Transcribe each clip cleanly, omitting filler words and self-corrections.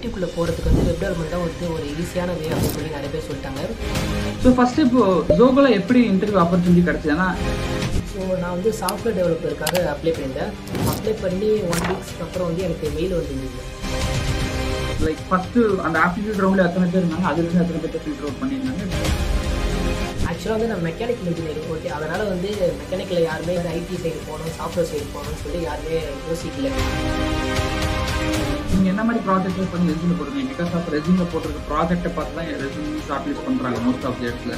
யூடியூப்குள்ளே போகிறதுக்கு வந்து web development தான் வந்து ஒரு ஈஸியான வே அப்படின்னு சொல்லி நிறைய பேர் சொல்லிட்டாங்க. ஸோ ஃபஸ்ட்டு இப்போது ஜோகோல எப்படி இன்டர்வியூ ஆப்பர்ச்சுனிட்டி கிடச்சிதுன்னா, ஸோ நான் வந்து சாஃப்ட்வேர் டெவலப்பருக்காக அப்ளை பண்ணியிருந்தேன். அப்ளை பண்ணி 1 வீக்ஸ்க்கு அப்புறம் வந்து எனக்கு மெயில் வந்துருந்தது. லைக் ஃபஸ்ட்டு அந்த ஆப்டிடியூட் ரவுண்டில் எத்தனை பேர் இருந்தாங்க, அதுலேருந்து எத்தனை பேர் ஃபில்டர் அவுட் பண்ணியிருந்தாங்க? ஆக்சுவலாக வந்து நான் மெக்கானிக்கல் இன்ஜினியரிங். ஓகே, அதனால் வந்து மெக்கானிக்கலில் யாருமே ஐடி சைடு போகணும், சாஃப்ட்வேர் சைடு போகணும்னு சொல்லி யாருமே யோசிக்கல. நீங்கள் என்ன மாதிரி ப்ராஜெக்ட் பண்ணி ரெஸ்யூமில் போடுறீங்க? பிகாஸ் ஆஃப் ரெஸ்யூமில் போட்டிருக்க ப்ராஜெக்ட்டை பார்த்து தான் ரெஸ்யூம் ஷார்ட் லிஸ்ட் பண்ணுறாங்க மோஸ்ட் ஆஃப் தி இடத்துல.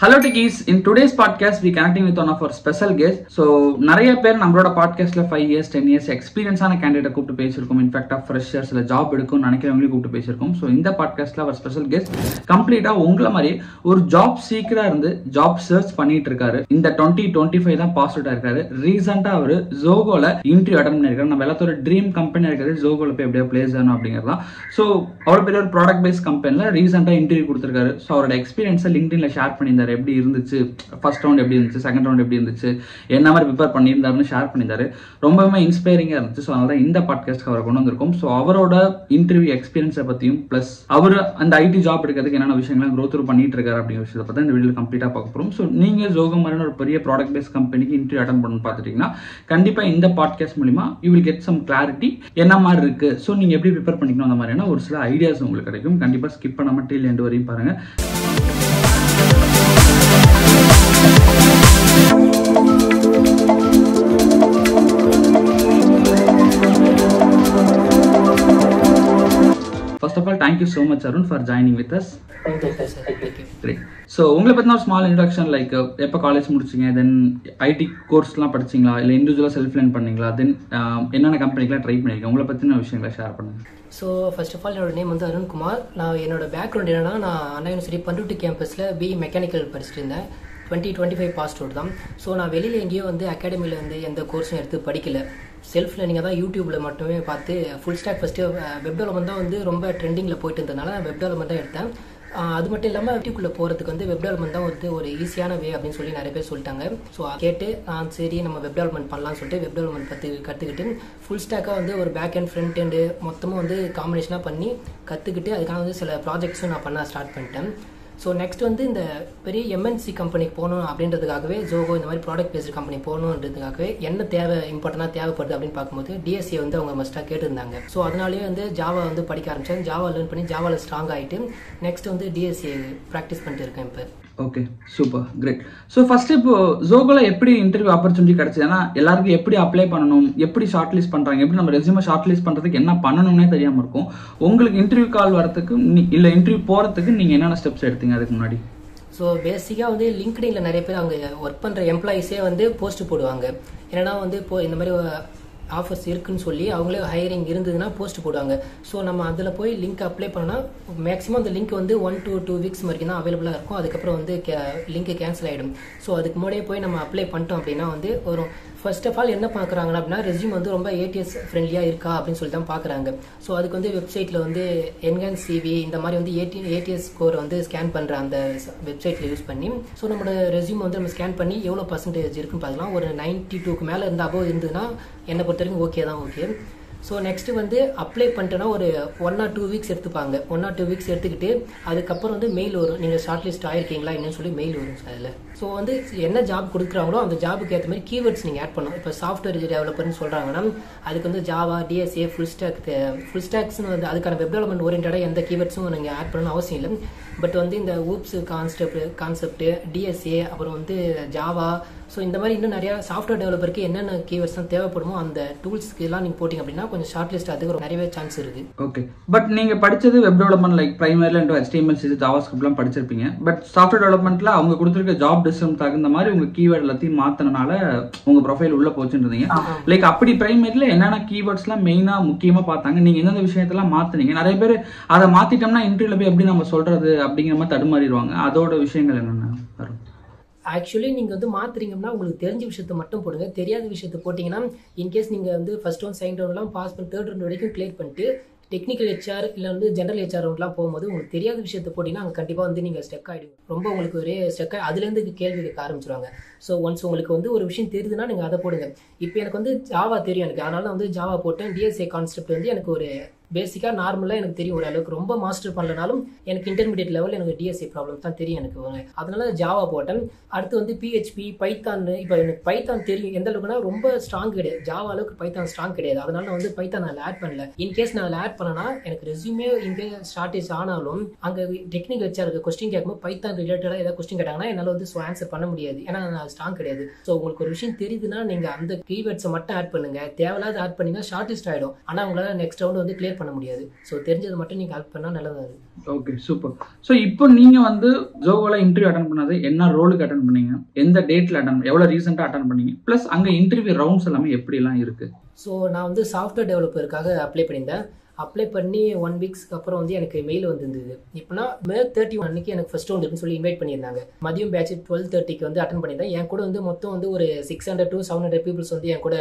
Hello Techies, in today's podcast we connecting with one of our special guests. So நிறைய பேர் நம்மளோட பாட்காஸ்ட்ல 5 years 10 years எக்ஸ்பீரியன்ஸான கேண்டிடேட் கூப்பிட்டு பேசியிருக்கோம். இன்ஃபேக்ட் ஆஃப் ஃப்ரெஷர்ஸ் இல்லை ஜாப் எடுக்கும்னு நினைக்கிறவங்களையும் கூப்பிட்டு பேசியிருக்கோம். ஸோ இந்த பாட்காஸ்ட்ல அவர் ஸ்பெஷல் கெஸ்ட் கம்ப்ளீட்டாக உங்களை மாதிரி ஒரு ஜாப் சீக்கராக இருந்து ஜாப் சர்ச் பண்ணிட்டு இருக்காரு. இந்த 2025 தான் பாஸ் அவுட் ஆயிருக்காரு. ரீசெண்டாக அவர் ஜோகோல இன்டர்வியூ அட்டன் பண்ணியிருக்காரு. நம்ம எல்லாத்தோட ட்ரீம் கம்பெனி இருக்காரு ஜோகோல போய் எப்படியா பிளேஸ் ஆகணும் அப்படிங்கிறது தான். ஸோ அவ்வளோ பெரிய ஒரு ப்ராடக்ட் பேஸ்ட் கம்பெனியில் ரீசெண்டாக இன்டர்வியூ கொடுத்துருக்காரு. ஸோ அவரோட எக்ஸ்பீரியன்ஸை லிங்க்டின்ல ஷேர் பண்ணியிருந்தாரு. எப்படி இருந்துச்சு, ஃபர்ஸ்ட் ரவுண்ட் எப்படி இருந்துச்சு, செகண்ட் ரவுண்ட் எப்படி இருந்துச்சு, என்ன மாதிரி ப்ரிப்பேர் பண்ணியிருந்தாருன்னு ஷேர் பண்ணியிருந்தாரு. ரொம்பவே இன்ஸ்பைரிங்காக இருந்துச்சு. ஸோ அதனால இந்த பாட்காஸ்ட்க்கு அவரை கொண்டு வந்திருக்கோம். ஸோ அவரோட இன்டர்வியூ எக்ஸ்பீரியன்ஸை பற்றியும் ப்ளஸ் அவர் அந்த ஐடி ஜாப் எடுக்கிறதுக்கு என்னென்ன விஷயங்கள்லாம் க்ரோத் த்ரூ பண்ணிட்டு இருக்காரு அப்படிங்கிற விஷயத்தை பற்றி இந்த வீடியோ கம்ப்ளீட்டாக பார்க்க போகிறோம். ஸோ நீங்கள் ஜோகோ மாதிரியான ஒரு பெரிய ப்ராடக்ட் பேஸ்ட் கம்பெனிக்கு இன்டர்வியூ அட்டன் பண்ணணும்னு பார்த்துட்டீங்கன்னா கண்டிப்பாக இந்த பாட்காஸ்ட் மூலிமா you will get some clarity என்ன மாதிரி இருக்கு, ஸோ நீங்கள் எப்படி ப்ரிப்பேர் பண்ணிக்கணும் அந்த மாதிரியான ஒரு சில ஐடியாஸ் உங்களுக்கு கிடைக்கும். கண்டிப்பாக ஸ்கிப் பண்ணாமல் டில் எண்ட் வரையும் பாருங்க. First of all, thank you so much, Arun, for joining with us. Thank you, sir. Thank you. Great. So, உங்களை பற்றின ஒரு ஸ்மால் இன்ட்ரடக்ஷன், லைக் எப்போ காலேஜ் முடிச்சிங்க, தென் ஐடி கோர்ஸ்லாம் படிச்சிங்களா, இல்லை இண்டிவிஜுவலாக செல்ஃப் லேர்ன் பண்ணீங்களா, தென் என்னென்ன கம்பெனிக்கெலாம் ட்ரை பண்ணியிருக்கேன், உங்களை பற்றின விஷயங்களை ஷேர் பண்ணுங்க. ஸோ ஃபர்ஸ்ட் ஆஃப் ஆல் என்னோட நேம் வந்து அருண்குமார். நான் என்னோட பேக்ரவுண்ட் என்னன்னா, நான் அண்ணா யூனிவர்சிட்டி பண்ருட்டி கேம்பஸில் பிஇ மெக்கானிக்கல் படிச்சுட்டு இருந்தேன். 2025 பாஸ்ட் அவுட் தான். ஸோ நான் வெளியில் எங்கேயோ வந்து அகாடமியில் வந்து எந்த கோர்ஸும் எடுத்து படிக்கல. செல்ஃப் லேர்னிங்காக தான் யூடியூப்பில் மட்டுமே பார்த்து full stack first web development தான் வந்து ரொம்ப ட்ரெண்டிங்கில் போயிட்டு இருந்ததுனால நான் வெப் டெவலப்மெண்ட் தான் எடுத்தேன். அது மட்டும் இல்லாமல் யூடியூப்குள்ளே போகிறதுக்கு வந்து வெப் டெவலப்மெண்ட் தான் வந்து ஒரு ஈஸியான வே அப்படின்னு சொல்லி நிறைய பேர் சொல்லிட்டாங்க. ஸோ கேட்டு நான் சரி நம்ம வெப் டெவலப்மெண்ட் பண்ணலாம்னு சொல்லிட்டு வெப் டெவலப்மெண்ட் பற்றி கற்றுக்கிட்டு ஃபுல் ஸ்டாக்காக வந்து ஒரு பேக் அண்ட் ஃப்ரண்ட் எண்டு மொத்தமாக வந்து காம்பினேஷனாக பண்ணி கற்றுக்கிட்டு அதுக்கான வந்து சில ப்ராஜெக்ட்ஸும் நான் பண்ண ஸ்டார்ட் பண்ணிட்டேன். ஸோ நெக்ஸ்ட் வந்து இந்த பெரிய எம்என்சி கம்பெனிக்கு போகணும் அப்படின்றதுக்காகவே ஜோகோ இந்த மாதிரி ப்ராடக்ட் பேஸ்ட் கம்பெனி போகணுன்றதுக்காகவே என்ன இம்பார்ட்டண்டாக தேவைப்படுது அப்படின்னு பார்க்கும்போது டிஎஸ்சியை வந்து அவங்க மஸ்ட்டாக கேட்டிருந்தாங்க. ஸோ அதனாலேயே வந்து ஜாவா வந்து படிக்க ஆரம்பித்தேன். ஜாவா லேர்ன் பண்ணி ஜாவாவில் ஸ்ட்ராங் ஆகிட்டு நெக்ஸ்ட் வந்து டிஎஸ்சியை ப்ராக்டிஸ் பண்ணிட்டு இருக்கேன் இப்போ. Okay, super, great. So first இப்போ ஜோகோல எப்படி இன்டர்வியூ ஆப்பர்ச்சுனிட்டி கிடைச்சது? ஏன்னா எல்லாருக்கும் எப்படி அப்ளை பண்ணணும், எப்படி ஷார்ட் லிஸ்ட் பண்ணுறாங்க, எப்படி நம்ம ரெஸ்யூமை ஷார்ட் லிஸ்ட் பண்ணுறதுக்கு என்ன பண்ணணும்னே தெரியாமல் இருக்கும். உங்களுக்கு இன்டர்வியூ கால் வரதுக்கு இல்லை இன்டர்வியூ போகிறதுக்கு நீங்கள் என்னென்ன ஸ்டெப்ஸ் எடுத்தீங்க அதுக்கு முன்னாடி? ஸோ பேசிக்காக வந்து லிங்க்டின்ல நிறைய பேர் அவங்க ஒர்க் பண்ணுற எம்ப்ளாயிஸே வந்து போஸ்ட் போடுவாங்க. ஏன்னா வந்து இப்போ இந்த மாதிரி ஆஃபர்ஸ் இருக்குன்னு சொல்லி அவங்களே ஹையரிங் இருந்ததுன்னா போஸ்ட் போடுவாங்க. ஸோ நம்ம அதில் போய் லிங்க் அப்ளை பண்ணால் மேக்ஸிமம் அந்த லிங்க் வந்து 1 to 2 வீக்ஸ் வரைக்கும் தான் அவைலபிளாக இருக்கும். அதுக்கப்புறம் வந்து லிங்க் கேன்சல் ஆகிடும். ஸோ அதுக்கு முன்னாடியே போய் நம்ம அப்ளை பண்ணிட்டோம் அப்படின்னா வந்து ஒரு ஃபர்ஸ்ட் ஆஃப் ஆல் என்ன பார்க்குறாங்க அப்படின்னா ரெஸ்யூம் வந்து ரொம்ப ஏடிஎஸ் ஃப்ரெண்ட்லியாக இருக்கா அப்படின்னு சொல்லி தான் பார்க்குறாங்க. ஸோ அதுக்கு வந்து வெப்சைட்டில் வந்து என்ஹான்ஸ் சிவி இந்த மாதிரி வந்து ஏடிஎஸ் ஸ்கோரை வந்து ஸ்கேன் பண்ணுற அந்த வெப்சைட்டில் யூஸ் பண்ணி ஸோ நம்மளோட ரெஸ்யூம் வந்து நம்ம ஸ்கேன் பண்ணி எவ்வளோ பர்சன்டேஜ் இருக்குன்னு பார்க்கலாம். ஒரு 92க்கு மேலே இருந்தால் அபோவ் இருந்ததுன்னா என்னை பொறுத்த வரைக்கும் ஓகே தான். ஓகே, ஸோ நெக்ஸ்ட் வந்து அப்ளை பண்ணிட்டோன்னா ஒரு 1 or 2 வீக்ஸ் எடுத்துப்பாங்க. 1 or 2 வீக்ஸ் எடுத்துக்கிட்டு அதுக்கப்புறம் வந்து மெயில் வரும், நீங்கள் ஷார்ட் லிஸ்ட் ஆயிருக்கீங்களா என்னன்னு சொல்லி மெயில் வரும் சார். அதில் ஸோ வந்து என்ன ஜாப் கொடுக்குறாங்களோ அந்த ஜாபுக்கு ஏற்ற மாதிரி கீவேர்ட்ஸ் நீங்கள் ஆட் பண்ணணும். இப்போ சாஃப்ட்வேர் டெவலப்பர்னு சொல்கிறாங்கன்னா அதுக்கு வந்து ஜாவா, டிஎஸ்ஏ, ஃபுல் ஸ்டாக்ஸ்னு வந்து அதுக்கான வெப் டெவலப்மெண்ட் ஓரியன்டாக எந்த கீவேர்ட்ஸும் நீங்கள் ஆட் பண்ணணும் அவசியம் இல்லை. பட் வந்து இந்த ஊப்ஸ் கான்செப்ட் டிஎஸ்ஏ அப்புறம் வந்து ஜாவா, ஸோ இந்த மாதிரி இன்னும் நிறையா சாஃப்ட்வேர் டெவலப்பருக்கு என்னென்ன கீவேர்ட்ஸ் தான் தேவைப்படுமோ அந்த டூல்ஸ்க்கு எல்லாம் நீங்கள் போட்டிங்க அப்படின்னா கொஞ்சம் ஷார்ட் லிஸ்ட் அதுக்கு நிறையவே சான்ஸ் இருக்குது. ஓகே, பட் நீங்கள் படித்தது வெப் டெவலப்மெண்ட் லைக் பிரைமரியில் HTML ஜாவா ஸ்கிரிப்ட்லாம் படிச்சிருப்பீங்க. பட் சாஃப்ட்வேர் டெவலப்மெண்ட்டில் அவங்க கொடுத்துருக்க ஜாப் டிஸ்கிரிப்ஷன் தகுந்த மாதிரி உங்கள் கீவேர்ட் எல்லாத்தையும் மாற்றினால உங்கள் ப்ரொஃபைல் உள்ளே போச்சுன்னு இருந்தீங்க. லைக் அப்படி பிரைமரியில் என்னென்ன கீவேர்ட்ஸ்லாம் மெயினாக முக்கியமாக பார்த்தாங்க, நீங்கள் எந்தெந்த விஷயத்தெல்லாம் மாற்றினீங்க? நிறைய பேர் அதை மாற்றிட்டோம்னா இன்டர்வியூவில் போய் எப்படி நம்ம சொல்கிறது அப்படிங்கிற மாதிரி தடுமாறிடுவாங்க. அதோட விஷயங்கள் என்னென்ன வரும்? ஆக்சுவலி நீங்கள் வந்து மாற்றுறீங்கன்னா உங்களுக்கு தெரிஞ்ச விஷயத்த மட்டும் போடுங்க. தெரியாத விஷயத்த போட்டிங்கன்னா இன்கேஸ் நீங்கள் வந்து ஃபர்ஸ்ட் ரவுண்ட் செகண்ட் ரவுண்ட்லாம் பாஸ் பண்ணி தேர்ட் ரவுண்ட் வரைக்கும் கிளியர் பண்ணிட்டு டெக்னிக்கல் ஹெச்ஆர் இல்லை வந்து ஜென்ரல் ஹெச்ஆர் ரவுண்ட்லாம் போகும்போது உங்களுக்கு தெரியாத விஷயத்தை போட்டிங்கன்னா அங்கே கண்டிப்பாக வந்து நீங்கள் ஸ்டெக் ஆகிடுங்க. ரொம்ப உங்களுக்கு ஒரே ஸ்டெக் அதுலேருந்து கேள்வி கேட்க ஆரம்பிச்சிருவாங்க. ஸோ ஒன்ஸ் உங்களுக்கு வந்து ஒரு விஷயம் தெரியுதுன்னா நீங்கள் அதை போடுங்க. இப்போ எனக்கு வந்து ஜாவா தெரியும் எனக்கு, அதனால வந்து ஜாவா போட்டேன். டிஎஸ்ஏ கான்செப்ட் வந்து எனக்கு ஒரு பேசிக்காக நார்மலாக எனக்கு தெரியும் ஓரளவுக்கு. ரொம்ப மாஸ்டர் பண்ணலனாலும் எனக்கு இன்டர்மீடியட் லெவல் எனக்கு டிஎஸ்ஏ ப்ராப்ளம் தான் தெரியும் எனக்கு. அதனால ஜாவா போட்டேன். அடுத்து வந்து பிஹெச்பி பைத்தான். இப்போ எனக்கு பைத்தான் தெரியும் எந்த அளவுக்குன்னா ரொம்ப ஸ்ட்ராங் கிடையாது, ஜாவா அளவுக்கு பைத்தான் ஸ்ட்ராங் கிடையாது. அதனால நான் வந்து பைத்தான் நான் ஆட் பண்ணல. இன்கேஸ் நான் அதில் ஆட் பண்ணனா எனக்கு ரெஸ்யூமே இங்கே ஷார்டேஜ் ஆனாலும் அங்கே டெக்னிக்கல் ஹெச்ஆருக்கு கொஸ்டின் கேட்கும்போது பைத்தான் ரிலேட்டடாக ஏதாவது கொஸ்டின் கேட்டாங்கன்னா என்னால் வந்து ஆன்சர் பண்ண முடியாது, ஏன்னா நான் ஸ்ட்ராங் கிடையாது. ஸோ உங்களுக்கு ஒரு விஷயம் தெரியுதுன்னா நீங்கள் அந்த கீவேர்ட்ஸை மட்டும் ஆட் பண்ணுங்க. தேவையில்லாத ஆட் பண்ணிங்கன்னா ஷார்டேஜ் ஆகிடும். ஆனால் உங்களால் நெக்ஸ்ட் ரவுண்ட் வந்து கிளியர் பண்ண முடியாது. ஸோ தெரிஞ்சது மட்டும் நீங்கள் ஆட் பண்ணால் நல்லது. Okay, super. ஸோ இப்போ நீங்கள் வந்து ஜோவால இன்டர்வியூ அட்டன் பண்ணது என்ன ரோலுக்கு அட்டன் பண்ணீங்க, எந்த டேட்டில் எவ்வளோ ரீசெண்டாக அட்டன் பண்ணீங்க, ப்ளஸ் அங்கே இன்டர்வியூ ரவுண்ட்ஸ் எல்லாமே எப்படிலாம் இருக்குது? ஸோ நான் வந்து சாஃப்ட்வேர் டெவலப்பருக்காக அப்ளை பண்ணியிருந்தேன். அப்ளை பண்ணி 1 வீக்ஸ்க்கு அப்புறம் வந்து எனக்கு மெயில் வந்துருந்தது. இப்போனா மே 31 அன்னைக்கு எனக்கு ஃபர்ஸ்ட் ரவுண்ட் இருக்குன்னு சொல்லி இன்வைட் பண்ணியிருந்தாங்க. மதியம் பேட்ச் 12:30க்கு வந்து அட்டன் பண்ணியிருந்தேன். என் கூட வந்து மொத்தம் வந்து ஒரு 600 to 700 பீப்புள்ஸ் வந்து என் கூட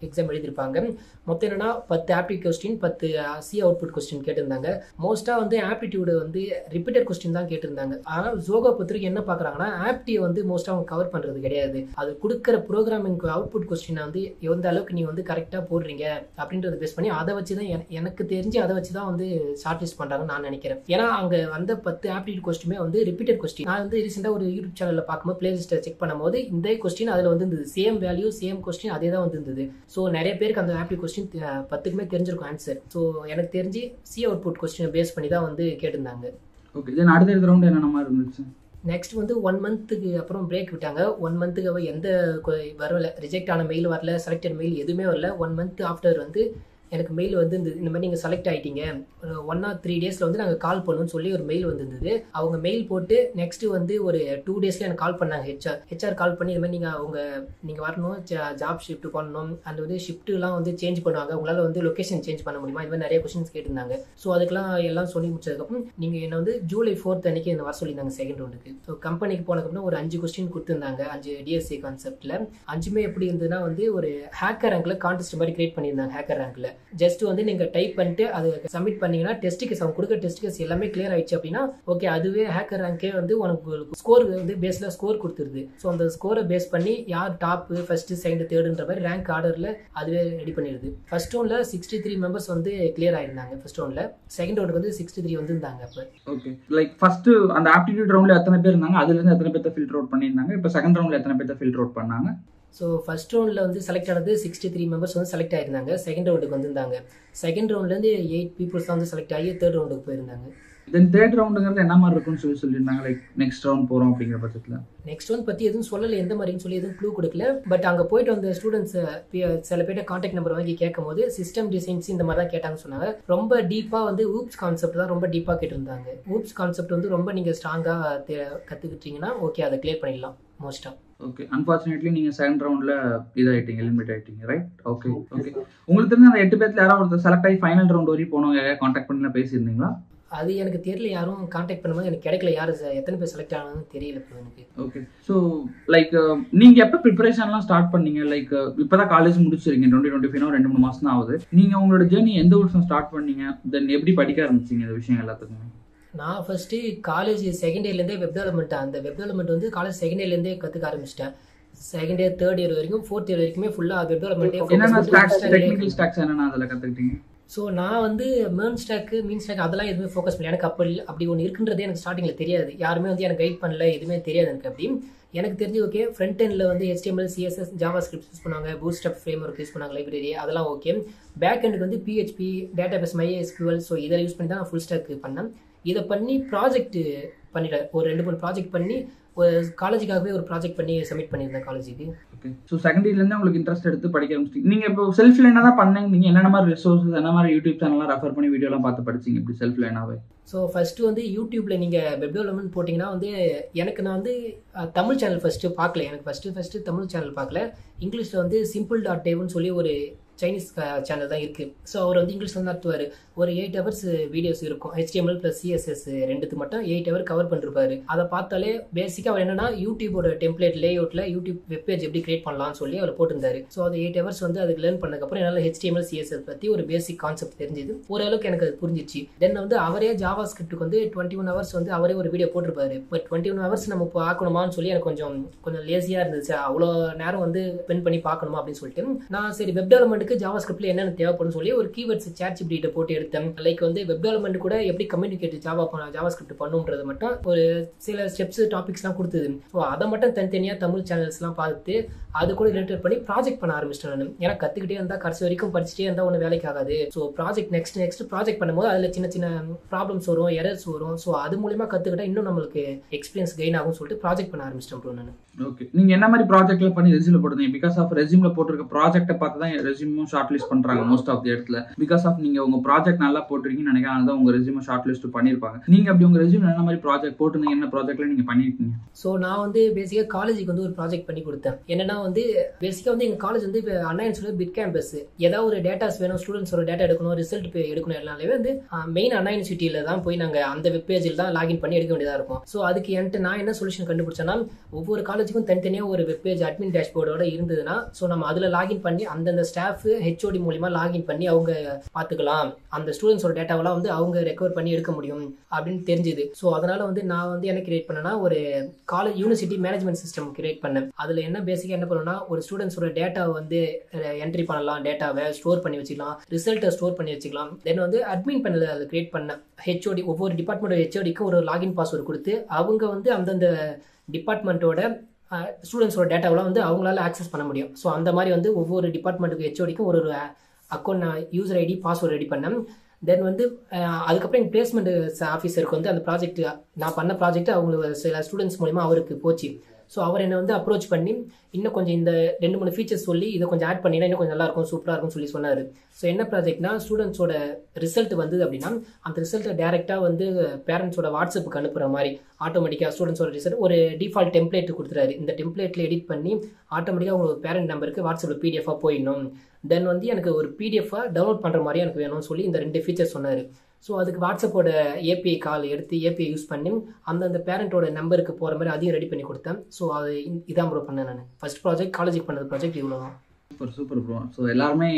எக்ஸாம் எழுதியிருப்பாங்க. மொத்தம் என்னன்னா 10 aptitude question, 10 C output question கேட்டிருந்தாங்க. மோஸ்ட்டாக வந்து ஆப்டிடியூடு வந்து ரிப்பீட்டட் கொஸ்டின் தான் கேட்டிருந்தாங்க. ஆனால் ஜோகா பொறுத்தவரைக்கும் என்ன பார்க்குறாங்கன்னா ஆப்டியை வந்து மோஸ்ட்டாக அவங்க கவர் பண்ணுறது கிடையாது. அது கொடுக்குற ப்ரோக்ராமிங் அவுட்புட் கொஸ்டினை வந்து எந்த அளவுக்கு நீ வந்து கரெக்டாக போடுறீங்க அப்படின்றத பேஸ் பண்ணி அதை வச்சு தான் எனக்கு தெரிஞ்சு அதை வச்சு தான் வந்து ஷார்ட் லிஸ்ட் பண்றாங்கன்னு நான் நினைக்கிறேன். ஏன்னா அங்கே வந்த 10 ஆப்டிடியூட் கொஸ்டினுமே வந்து ரிப்பீட்டட் கொஸ்டின். நான் வந்து ரீசெண்டாக ஒரு யூடியூப் சேனலில் பார்க்கும்போது பிளேலிஸ்ட்டை செக் பண்ணும்போது இந்த கொஸ்டின் அதில் வந்து இருந்தது, சேம் வேல்யூ சேம் கொஸ்டின் அதே தான் வந்து இருந்தது. ஸோ நிறைய பேருக்கு அந்த ஆப்டிடியூட் கொஸ்டின் 10க்குமே தெரிஞ்சிருக்கும் ஆன்சர். ஸோ எனக்கு தெரிஞ்சு சி அவுட்புட் கொஸ்டினை பேஸ் பண்ணி தான் வந்து கேட்டிருந்தாங்க. ஓகே, தென் அடுத்த ரவுண்ட் என்ன மாதிரி இருந்துச்சு? நெக்ஸ்ட் வந்து 1 மந்த்துக்கு அப்புறம் பிரேக் விட்டாங்க. 1 மந்த்துக்கு எந்த வரல, ரிஜெக்ட் ஆன மெயில் வரல, செலக்டட் மெயில் எதுவுமே வரல. 1 மந்த் ஆஃப்டர் வந்து எனக்கு மெயில் வந்து இந்த மாதிரி நீங்கள் செலக்ட் ஆகிட்டீங்க, 1 or 3 டேஸில் வந்து நாங்கள் கால் பண்ணணும்னு சொல்லி ஒரு மெயில் வந்துருந்தது. அவங்க மெயில் போட்டு நெக்ஸ்ட்டு வந்து ஒரு 2 டேஸில் எனக்கு கால் பண்ணாங்க. ஹெச்ஆர் கால் பண்ணி இது மாதிரி நீங்கள் வரணும், ஜாப் ஷிஃப்ட் பண்ணணும், அந்த வந்து ஷிஃப்ட்டுலாம் வந்து சேஞ்ச் பண்ணுவாங்க, உங்களால் வந்து லொக்கேஷன் சேஞ்ச் பண்ண முடியுமா, இது மாதிரி நிறைய கொஸ்டின்ஸ் கேட்டிருந்தாங்க. ஸோ அதுக்கெல்லாம் எல்லாம் சொல்லி முடிச்சதுக்கப்புறம் நீங்கள் என்னை வந்து ஜூலை 4th அன்னைக்கு என்ன வர சொல்லியிருந்தாங்க செகண்ட் ரவுண்டுக்கு. ஸோ கம்பெனிக்கு போனதுக்கப்புறம் ஒரு 5 கொஸ்டின் கொடுத்துருந்தாங்க, 5 டிஎஸ்சி கான்செப்டில். 5மே எப்படி இருந்ததுன்னா வந்து ஒரு ஹேக்கர் ரேங்க்ல கான்டெஸ்ட் மாதிரி கிரியேட் பண்ணியிருந்தாங்க. ஹேக்கர் ரேங்க்ல ஜஸ்ட் வந்து நீங்க டைப் பண்ணிட்டு அது சப்மிட் பண்ணீங்கன்னா டெஸ்ட் கேஸ் அவங்க கொடுக்க டெஸ்ட் கேஸ் எல்லாமே கிளியர் ஆயிடுச்சு அப்படின்னா ஓகே, அதுவே ஹேக்கர் ரேங்கே வந்து உனக்கு ஸ்கோர் வந்து பேஸ்ல ஸ்கோர் கொடுத்துருது. ஸோ அந்த ஸ்கோரை பேஸ் பண்ணி யார் டாப், ஃபர்ஸ்ட், செகண்ட், தேர்டுன்ற மாதிரி ரேங்க் ஆர்டர்ல அதுவே ரெடி பண்ணிடுது. ஃபர்ஸ்ட் ரவுண்ட்ல 63 மெம்பர்ஸ் வந்து கிளியர் ஆயிருந்தாங்க ஃபர்ஸ்ட் ரவுண்ட்ல. செகண்ட் ரவுண்டுக்கு வந்து 63 வந்து இருந்தாங்க. அப்போ ஓகே, லைக் ஃபர்ஸ்ட் அந்த ஆப்டிடியூட் ரவுண்ட்ல எத்தனை பேர் இருந்தாங்க, அதுல இருந்து எத்தனை பேர்த்த ஃபில்டர் அவுட் பண்ணியிருந்தாங்க, இப்போ செகண்ட் ரவுண்ட்ல எத்தனை பேர்த்த ஃபில்டர் அவுட் பண்ணாங்க? ஸோ ஃபர்ஸ்ட் ரவுண்டில் வந்து செலக்ட் ஆனது 63 மெம்பர்ஸ் வந்து செலக்ட் ஆயிருந்தாங்க. செகண்ட் ரவுண்டுக்கு வந்திருந்தாங்க. செகண்ட் ரவுண்ட்லேருந்து 8 பீப்புள்ஸ் தான் வந்து செலக்ட் ஆகி தேர்ட் ரவுண்டுக்கு போயிருந்தாங்க. தென் தேர்ட் ரவுண்டுங்கிறது என்ன மாதிரி இருக்குன்னு சொல்லியிருந்தாங்க, லைக் நெக்ஸ்ட் ரவுண்ட் போகிறோம் அப்படிங்கிற பட்சத்தில். நெக்ஸ்ட் ரவுண்ட் பற்றி எதுவும் சொல்லலை, எந்த மாதிரின்னு சொல்லி எதுவும் க்ளூ கொடுக்கல. பட் அங்கே போயிட்டு வந்த ஸ்டூடெண்ட்ஸ் சில பேர்ட்ட கான்டாக்ட் நம்பர் வாங்கி கேட்கும் போது சிஸ்டம் டிசைன்ஸ் இந்த மாதிரி தான் கேட்டாங்கன்னு சொன்னாங்க. ரொம்ப டீப்பாக வந்து ஊப்ஸ் கான்செப்ட் தான் ரொம்ப டீப்பாக கேட்டிருந்தாங்க. ஊப்ஸ் கான்செப்ட் வந்து ரொம்ப நீங்கள் ஸ்ட்ராங்காக கற்றுக்கிட்டீங்கன்னா ஓகே, அதை கிளியர் பண்ணிடலாம் மோஸ்ட்டாக. ஓகே, அன்ஃபார்ச்சுனேட்லி நீங்கள் செகண்ட் ரவுண்டில் இதாகிட்டீங்க, எலிமினேட் ஆகிட்டீங்க, ரைட்? ஓகே ஓகே, உங்களுக்கு தெரிஞ்ச அந்த 8 பேர்த்தில் யாராவது ஒருத்தர் செலக்ட் ஆகி ஃபைனல் ரவுண்ட் வரையும் போனவங்க யாராவது கான்டாக்ட் பண்ணலாம் பேசியிருந்தீங்களா? அது எனக்கு தெரியல, யாரும் கான்டாக்ட் பண்ணும்போது எனக்கு கிடைக்கல, யார் எத்தனை பேர் செலக்ட் ஆனாலும் தெரியல இப்போ எனக்கு. ஓகே, ஸோ லைக் நீங்கள் எப்போ ப்ரிப்பரேஷன்லாம் ஸ்டார்ட் பண்ணீங்க? லைக் இப்போ தான் காலேஜ் முடிச்சிருக்கீங்க, 2025 2-3 மாதம் தான் ஆகுது. நீங்கள் உங்களோட ஜேர்னி எந்த வருஷம் ஸ்டார்ட் பண்ணீங்க, தென் எப்படி படிக்க ஆரம்பிச்சிங்க இந்த விஷயம் எல்லாத்துக்குமே? நான் ஃபர்ஸ்ட்டு காலேஜ் செகண்ட் இயர்லேருந்தே வெப் டெவலப்மெண்ட், அந்த வெப் டெவலப்மெண்ட் வந்து காலேஜ் செகண்ட் இயர்லேருந்தே கற்றுக்க ஆரம்பிச்சிட்டேன். செகண்ட் இயர், தேர்ட் இயர் வரைக்கும், ஃபோர்த் இயர் வரைக்குமே ஃபுல்லாக வெப் டெவலப்மெண்ட்டே. டெக்னிக்கல் ஸ்டாக்ஸ் என்னென்ன அதில் கற்றுக்கிட்டீங்க? ஸோ நான் வந்து மீன் ஸ்டாக் அதெல்லாம் எதுவுமே ஃபோக்கஸ் பண்ணல. எனக்கு அப்படி ஒன்று இருக்குன்றதே எனக்கு ஸ்டார்டிங்கில் தெரியாது. யாருமே வந்து எனக்கு கைட் பண்ணல, எதுவுமே தெரியாது எனக்கு. அப்படி எனக்கு தெரிஞ்சு ஓகே, ஃப்ரண்ட் எண்டில் வந்து HTML, CSS, Java script use பண்ணுவாங்க, பூட்ஸ்ட்ராப் ஃப்ரேம்வொர்க் யூஸ் பண்ணுவாங்க, லைப்ரரி அதெல்லாம் ஓகே. பேக் எண்டுக்கு வந்து PHP, டேட்டாபேஸ், MySQL, ஸோ இதில் யூஸ் பண்ணி தான் நான் ஃபுல் ஸ்டாக் பண்ணேன். இதை பண்ணி ப்ராஜெக்ட் பண்ணிட்டேன். ஒரு 2-3 ப்ராஜெக்ட் பண்ணி ஒரு காலேஜுக்காகவே ஒரு ப்ராஜெக்ட் பண்ணி சப்மிட் பண்ணியிருந்தேன் காலேஜுக்கு. ஓகே, ஸோ செகண்ட் இயர்லேருந்து உங்களுக்கு இன்ட்ரெஸ்ட் எடுத்து படிக்க ஆரம்பிச்சிங்க. நீங்கள் இப்போ செல்ஃப் லேர்னாக தான் பண்ணீங்க. நீங்கள் என்னென்ன மாதிரி ரிசோர்ஸஸ், என்ன மாதிரி யூடியூப் சேனல்லாம் ரெஃபர் பண்ணி வீடியோலாம் பார்த்து படிச்சிங்க இப்படி செல்ஃப் லேர்னாகவே? ஸோ ஃபஸ்ட்டு வந்து யூடியூப்பில் நீங்கள் வெப் டெவலப்மெண்ட் போட்டிங்கன்னா வந்து நான் வந்து தமிழ் சேனல் ஃபஸ்ட்டு பார்க்கல. எனக்கு ஃபஸ்ட்டு தமிழ் சேனல் பார்க்கல. இங்கிலீஷில் வந்து simple.devன்னு சொல்லி ஒரு சைனீஸ் சேனல் தான் இருக்கு. ஸோ அவர் வந்து இங்கிலீஷ் தான் நடத்துவார். ஒரு 8 hours வீடியோஸ் இருக்கும். HTML + CSS ரெண்டுத்துக்கு மட்டும் 8 hour கவர் பண்ணிருப்பாரு. அதை பார்த்தாலே பேசிக்காக அவர் என்னன்னா யூடியூபோட டெம்ப்ளேட் லேஅவுட்ல யூடியூப் வெப்பேஜ் எப்படி கிரியேட் பண்ணலாம்னு சொல்லி அவர் போட்டிருந்தாரு. ஸோ அது 8 hours வந்து அதுக்கு லேர்ன் பண்ணதுக்கப்புறம் என்னால் HTML CSS பற்றி ஒரு பேசிக் கான்செப்ட் தெரிஞ்சது. ஓரளவுக்கு எனக்கு அது புரிஞ்சிச்சு. தென் வந்து அவரே ஜாவா ஸ்கிரிப்டுக்கு வந்து 21 hours வந்து அவரே ஒரு வீடியோ போட்டிருப்பாரு. பட் 21 hours நம்ம பார்க்கணுமான்னு சொல்லி எனக்கு கொஞ்சம் லேசியா இருந்துச்சு. அவ்வளோ நேரம் வந்து ஸ்பெண்ட் பண்ணி பார்க்கணுமா அப்படின்னு சொல்லிட்டு நான் சரி வெப் டெவலப்மெண்ட்டுக்கு ஜாவா ஸ்கிரிப்ட்ல என்னென்ன தேவைப்படும் சொல்லி ஒரு கீவேர்ட்ஸ் ChatGPT போட்டு எடுத்தேன். லைக் வந்து வெப் டெவலப்மெண்ட் கூட எப்படி கம்யூனிகேட் ஜாவா ஸ்கிரிப்ட் பண்ணுன்றது மட்டும் ஒரு சில ஸ்டெப்ஸ் டாபிக்ஸ்லாம் கொடுத்தது. ஸோ அதை மட்டும் தனித்தனியாக தமிழ் சேனல்ஸ்லாம் பார்த்து அது கூட ரிலேட்டட் பண்ணி ப்ராஜெக்ட் பண்ண ஆரம்பிச்சிட்டேன் நான். ஏன்னா கற்றுக்கிட்டே இருந்தால் கடைசி வரைக்கும் படிச்சுட்டே இருந்தால் ஒன்றும் வேலைக்கு ஆகாது. ஸோ ப்ராஜெக்ட் நெக்ஸ்ட் ப்ராஜெக்ட் பண்ணும்போது அதில் சின்ன சின்ன ப்ராப்ளம்ஸ் வரும், எரர்ஸ் வரும். ஸோ அது மூலியமாக கற்றுக்கிட்டா இன்னும் நம்மளுக்கு எக்ஸ்பீரியன்ஸ் கெயின் ஆகும்னு சொல்லிட்டு ப்ராஜெக்ட் பண்ண ஆரம்பிச்சிட்டேன் ப்ரோ நான். ஓகே, நீங்க என்ன மாதிரி ப்ராஜெக்ட்ல பண்ணி ரெஸ்யூம்ல போடுறீங்க? பிகாஸ் ஆஃப் ரெஸ்யூம்ல போட்டிருக்க ப்ராஜெக்ட்டை பார்த்து தான் ரெஸ்யூமும் ஷார்ட் லிஸ்ட் பண்றாங்க மோஸ்ட் ஆஃப் தி இடத்துல. பிகாஸ் ஆஃப் நீங்க உங்க ப்ராஜெக்ட் நல்லா போட்டிருக்கீங்கன்னு நினைக்கிறேன், அதனால உங்க ரெஸ்யூம் ஷார்ட் லிஸ்ட் பண்ணிருப்பாங்க. நீங்க அப்படி உங்க ரெஸ்யூம் என்ன மாதிரி ப்ராஜெக்ட் போட்டுருந்தீங்க, என்ன ப்ராஜெக்ட்ல நீங்க பண்ணிருக்கீங்க? ஸோ நான் வந்து பேசிக்காக காலேஜுக்கு வந்து ஒரு ப்ராஜெக்ட் பண்ணி கொடுத்தேன். என்னன்னா வந்து பேசிக்காக வந்து எங்கள் காலேஜ் வந்து இப்போ அண்ணா யூனிவர்சிட்டி பிட் கேம்பஸ். ஏதாவது ஒரு டேட்டாஸ் வேணும், ஸ்டூடெண்ட்ஸோட டேட்டா எடுக்கணும், ரிசல்ட் எடுக்கணும், எல்லாமே வந்து மெயின் அண்ணா யூனிவர்சிட்டியில தான் போய் நாங்கள் அந்த வெப் பேஜில் தான் லாகின் பண்ணி எடுக்க வேண்டியதாக இருக்கும். ஸோ அதுக்கு என்கிட்ட நான் என்ன சொல்யூஷன் கண்டுபிடிச்சேன்னா, ஒவ்வொரு காலேஜுக்கும் தனித்தனியாக ஒரு வெப் பேஜ் அட்மின் டேஷ்போர்டோட இருந்ததுன்னா ஸோ நம்ம அதில் லாகின் பண்ணி அந்தந்த ஸ்டாஃப் HOD மூலியமா லாகின் பண்ணி அவங்க பார்த்துக்கலாம். அந்த ஸ்டூடெண்ட்ஸோட டேட்டாவெல்லாம் வந்து அவங்க ரெக்கவர் பண்ணி எடுக்க முடியும் அப்படின்னு தெரிஞ்சுது. ஸோ அதனால வந்து நான் வந்து என்ன கிரியேட் பண்ணேன்னா, ஒரு college university management system create பண்ணேன். அதில் என்ன பேசிக்காக என்ன பண்ணுன்னா, ஒரு ஸ்டூடெண்ட்ஸோட டேட்டாவை வந்து என்ட்ரி பண்ணலாம், டேட்டாவை ஸ்டோர் பண்ணி வச்சுக்கலாம், ரிசல்ட்டை ஸ்டோர் பண்ணி வச்சுக்கலாம். தென் வந்து அட்மின் பேனல் அதை கிரியேட் பண்ணேன். HOD ஒவ்வொரு டிபார்ட்மெண்ட் HODக்கும் ஒரு லாகின் பாஸ்வேர்டு கொடுத்து அவங்க வந்து அந்தந்த டிபார்ட்மெண்ட்டோட ஸ்டூடெண்ட்ஸோட டேட்டாவெல்லாம் வந்து அவங்களால ஆக்சஸ் பண்ண முடியும். ஸோ அந்த மாதிரி வந்து ஒவ்வொரு டிபார்ட்மெண்ட்டுக்கு HODக்கும் ஒரு account user ID password ready பண்ணேன். தென் வந்து அதுக்கப்புறம் எங்கள் பிளேஸ்மெண்ட் ஆஃபீஸருக்கு வந்து அந்த ப்ராஜெக்ட் நான் பண்ண ப்ராஜெக்ட் அவங்களுக்கு சில ஸ்டூடெண்ட்ஸ் மூலிமா அவருக்கு போச்சு. ஸோ அவர் என்னை வந்து அப்ரோச் பண்ணி இன்னும் கொஞ்சம் இந்த 2-3 ஃபீச்சர்ஸ் சொல்லி இதை கொஞ்சம் ஆட் பண்ணினா இன்னும் கொஞ்சம் நல்லா இருக்கும், சூப்பராக இருக்கும்னு சொல்லி சொன்னார். ஸோ என்ன ப்ராஜெக்ட்னா, ஸ்டூடெண்ட்ஸோட ரிசல்ட் வந்தது அப்படின்னா அந்த ரிசல்ட்டை டேரெக்டாக வந்து பேரண்ட்ஸோட வாட்ஸ்அப்புக்கு அனுப்புகிற மாதிரி ஆட்டோமேட்டிக்காக ஸ்டூடெண்ட்ஸோட ரிசல்ட் ஒரு டிஃபால்ட் டெம்ப்ளேட் கொடுத்துறாரு. இந்த டெம்ப்ளேட்டில் எடிட் பண்ணி ஆட்டோமேட்டிக்காக உங்களுக்கு பேரண்ட் நம்பருக்கு வாட்ஸ்அப்பில் PDF போயிடணும். தென் வந்து எனக்கு ஒரு PDF டவுன்லோட் பண்ணுற மாதிரி எனக்கு வேணும்னு சொல்லி இந்த 2 ஃபீச்சர் சொன்னார். ஸோ அதுக்கு வாட்ஸ்அப்போட API கால் எடுத்து API யூஸ் பண்ணி அந்தந்த பேரண்ட்டோட நம்பருக்கு போகிற மாதிரி அதையும் ரெடி பண்ணி கொடுத்தேன். ஸோ அது இதான் ப்ரோ பண்ணேன் நான். ஃபர்ஸ்ட் ப்ராஜெக்ட் காலேஜுக்கு பண்ணது ப்ராஜெக்ட் இவ்வளோ தான். Super bro. ஸோ எல்லாருமே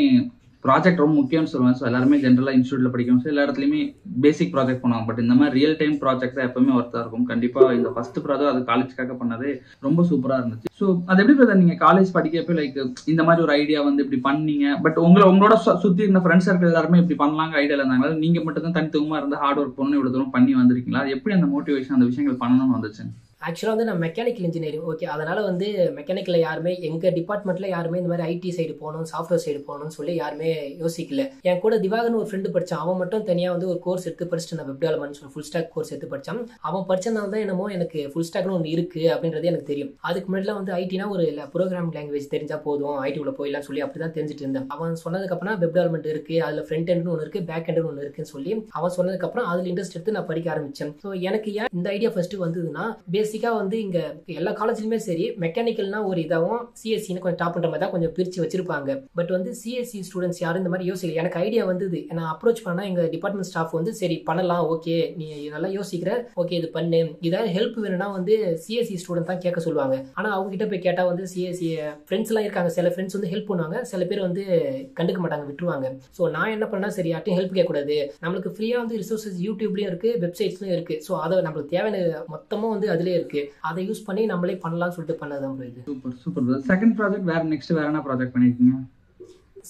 ப்ராஜெக்ட் ரொம்ப முக்கியம்னு சொல்லுவேன். ஸோ எல்லாருமே ஜென்ரலாக இன்ஸ்டியூட்டில் படிக்கும், ஸோ எல்லா இடத்துலையுமே பேசிக் ப்ராஜெக்ட் பண்ணுவாங்க. பட் இந்த மாதிரி ரியல் டைம் ப்ராஜெக்ட் தான் எப்பவுமே ஒர்த்தாக இருக்கும். கண்டிப்பாக இந்த ஃபர்ஸ்ட் ப்ராஜெக்ட் அது காலேஜ்க்காக பண்ணதே ரொம்ப சூப்பராக இருந்துச்சு. ஸோ அது எப்படி பிரதர் நீங்கள் காலேஜ் படிக்கிறப்ப லைக் இந்த மாதிரி ஒரு ஐடியா வந்து இப்படி பண்ணீங்க, பட் உங்களோட சுற்றி இருந்த ஃப்ரெண்ட்ஸ் சர்க்கிள் எல்லாருமே இப்படி பண்ணலாங்க ஐடியாவில் இருந்தாங்க, நீங்கள் மட்டும் தான் தனித்துவமாக இருந்து ஹார்ட் ஒர்க் பண்ணணும் இவ்வளோ தூரம் பண்ணி வந்திருக்கீங்களா? அது எப்படி அந்த மோட்டிவேஷன் அந்த விஷயங்கள் பண்ணணும்னு வந்துச்சு? ஆக்சுவலாக வந்து நான் மெக்கானிக்கல் இன்ஜினியரிங். ஓகே, அதனால் வந்து மெக்கானிக்கல் யாருமே எங்கள் டிபார்ட்மெண்ட்டில் யாருமே இந்த மாதிரி IT சைடு போகணும், சாஃப்ட்வேர் சைடு போகணும்னு சொல்லி யாருமே யோசிக்கல. என் கூட திவாகர்னு ஒரு ஃப்ரெண்டு படித்தான். அவன் மட்டும் தனியாக வந்து ஒரு கோர்ஸ் எடுத்து படிச்சுட்டு நான் வெப் டெவலப்மெண்ட் சொல்லி ஃபுல் ஸ்டாக் கோர்ஸ் எடுத்து படித்தான். அவன் படித்தனால தான் என்னமோ எனக்கு ஃபுல் ஸ்டாக்னு ஒன்று இருக்குது அப்படின்றது எனக்கு தெரியும். அதுக்கு முன்னாடிலாம் வந்து ஐடினா ஒரு ப்ரோக்ராமிங் லாங்குவேஜ் தெரிஞ்சால் போதும், IT உள்ள போயிடலாம் சொல்லி அப்படி தான் தெரிஞ்சுட்டு இருந்தேன். அவன் சொன்னதுக்கப்புறம் வெப் டெவலப்மெண்ட் இருக்குது, அதில் ஃப்ரண்ட் எண்ட்னு ஒன்று இருக்குது, பேக் எண்ட்னு ஒன்று இருக்குன்னு சொல்லி அவன் சொன்னதுக்கப்புறம் அதில் இன்ட்ரெஸ்ட் எடுத்து நான் படிக்க ஆரம்பித்தேன். ஸோ எனக்கு ஏன் இந்த ஐடியா ஃபஸ்ட்டு வந்ததுன்னா, பேசிக்காக வந்து இங்கே எல்லா காலேஜ்லயுமே சரி மெக்கானிக்கல்னா ஒரு இதாகவும் CSE கொஞ்சம் டாப் பண்ற மாதிரி தான் கொஞ்சம் பிரிச்சு வச்சிருப்பாங்க. பட் வந்து CSE ஸ்டூடெண்ட்ஸ் யாரும் இந்த மாதிரி யோசிக்கல. எனக்கு ஐடியா வந்தது, நான் அப்ரோச் பண்ணா எங்க டிபார்ட்மெண்ட் ஸ்டாஃப் வந்து சரி பண்ணலாம், ஓகே நீ நல்லா யோசிக்கிற, ஓகே இது பண்ணு, இதாவது ஹெல்ப் வேணும்னா வந்து CSE ஸ்டூடெண்ட் தான் கேட்க சொல்லுவாங்க. ஆனா அவங்க கிட்ட போய் கேட்டா வந்து CSE ஃப்ரெண்ட்ஸ் எல்லாம் இருக்காங்க, சில ஃப்ரெண்ட்ஸ் வந்து ஹெல்ப் பண்ணுவாங்க, சில பேர் வந்து கண்டுக்க மாட்டாங்க, விட்டுருவாங்க. ஸோ நான் என்ன பண்ணா, சரி யார்ட்டையும் ஹெல்ப் கேட்கக்கூடாது, நம்மளுக்கு ஃப்ரீயா வந்து ரிசோர்ஸஸ் யூடியூப்லயும் இருக்கு, வெப்சைட்ஸ்லயும் இருக்கு. ஸோ அதை நம்மளுக்கு தேவையான மொத்தமும் வந்து அதுலயே இருக்கு, அதை யூஸ் பண்ணி நம்மளே பண்ணலாம்னு சொல்லிட்டு பண்ணதான் இது. சூப்பர். செகண்ட் ப்ராஜெக்ட் வேற என்ன ப்ராஜெக்ட் பண்ணிருக்கீங்க?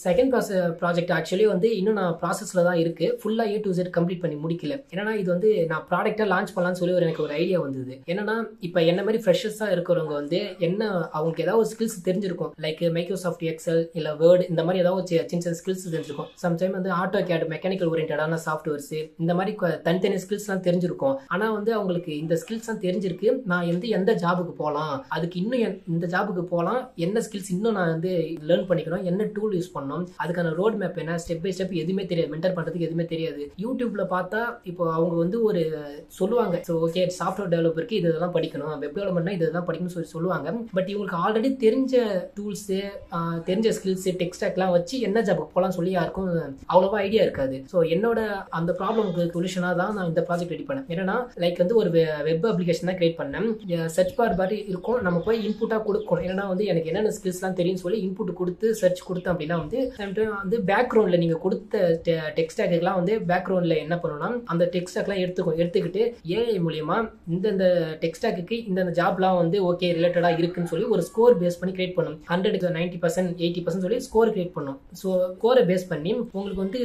செகண்ட் ப்ராஜெக்ட் ஆக்சுவலி வந்து இன்னும் நான் ப்ராசஸ்ல தான் இருக்கு, ஃபுல்லா A to Z கம்ப்ளீட் பண்ணி முடிக்கல. ஏன்னா இது வந்து நான் ப்ராடக்டா லான்ச் பண்ணலாம்னு சொல்லி எனக்கு ஒரு ஐடியா வந்தது. என்னன்னா இப்ப என்ன மாதிரி ஃப்ரெஷர்ஸா இருக்கிறவங்க வந்து என்ன அவங்களுக்கு ஏதாவது ஒரு ஸ்கில்ஸ் தெரிஞ்சிருக்கும், லைக் மைக்ரோசாஃப்ட் எக்ஸல் இல்ல வேர்ட், இந்த மாதிரி ஏதாவது சின்ன சின்ன ஸ்கில்ஸ் தெரிஞ்சிருக்கும். சம்டைம் வந்து AutoCAD மெக்கானிக்கல் ஓரியன்டான சாஃப்ட்வேர்ஸ், இந்த மாதிரி தனித்தனி ஸ்கில்ஸ் எல்லாம் தெரிஞ்சிருக்கும். ஆனா வந்து அவங்களுக்கு இந்த ஸ்கில்ஸ் எல்லாம் தெரிஞ்சிருக்கு, நான் எந்த ஜாபுக்கு போகலாம், அதுக்கு இன்னும் இந்த ஜாபுக்கு போகலாம், என்ன ஸ்கில்ஸ் இன்னும் நான் வந்து லேர்ன் பண்ணிக்கணும், என்ன டூல் யூஸ் பண்ணணும், பண்ணணும், அதுக்கான ரோட் மேப் என்ன, ஸ்டெப் பை ஸ்டெப் எதுவுமே தெரியாது, மென்டர் பண்றதுக்கு எதுவுமே தெரியாது. யூடியூப்ல பார்த்தா இப்போ அவங்க வந்து ஒரு சொல்லுவாங்க, ஸோ ஓகே சாஃப்ட்வேர் டெவலப்பருக்கு இதெல்லாம் படிக்கணும், வெப் டெவலப்மெண்ட்னா இதெல்லாம் படிக்கணும்னு சொல்லி சொல்லுவாங்க. பட் இவங்களுக்கு ஆல்ரெடி தெரிஞ்ச டூல்ஸ், தெரிஞ்ச ஸ்கில்ஸ், டெக் ஸ்டாக்லாம் வச்சு என்ன ஜாபுக்கு போகலாம் சொல்லி யாருக்கும் அவ்வளோவா ஐடியா இருக்காது. ஸோ என்னோட அந்த ப்ராப்ளம்க்கு சொல்யூஷனாக தான் நான் இந்த ப்ராஜெக்ட் ரெடி பண்ணேன். என்னன்னா லைக் வந்து ஒரு வெப் அப்ளிகேஷன் தான் கிரியேட் பண்ணேன். சர்ச் பார் மாதிரி இருக்கும், நம்ம போய் இன்புட்டாக கொடுக்கணும். ஏன்னா வந்து எனக்கு என்னென்ன ஸ்கில்ஸ்லாம் தெரியும் சொல்லி இன்புட் கொடுத்து சர்ச் கொடுத்தேன் அப்படின்னா வந்து பேக்ரவுண்டில் நீங்கள் கொடுத்த டெக் ஸ்டாக்லாம் வந்து பேக்ரவுண்டில் என்ன பண்ணணும்னா அந்த டெக் ஸ்டாக்லாம் எடுத்துக்கிட்டு ஏஐ மூலியமா இந்த டெக் ஸ்டாக்கு இந்த ஜாப்லாம் வந்து ஓகே ரிலேட்டடாக இருக்குன்னு சொல்லி ஒரு ஸ்கோர் பேஸ் பண்ணி கிரியேட் பண்ணும். 100க்கு 90%, 80% சொல்லி ஸ்கோர் கிரியேட் பண்ணும். ஸோ ஸ்கோரை பேஸ் பண்ணி உங்களுக்கு வந்து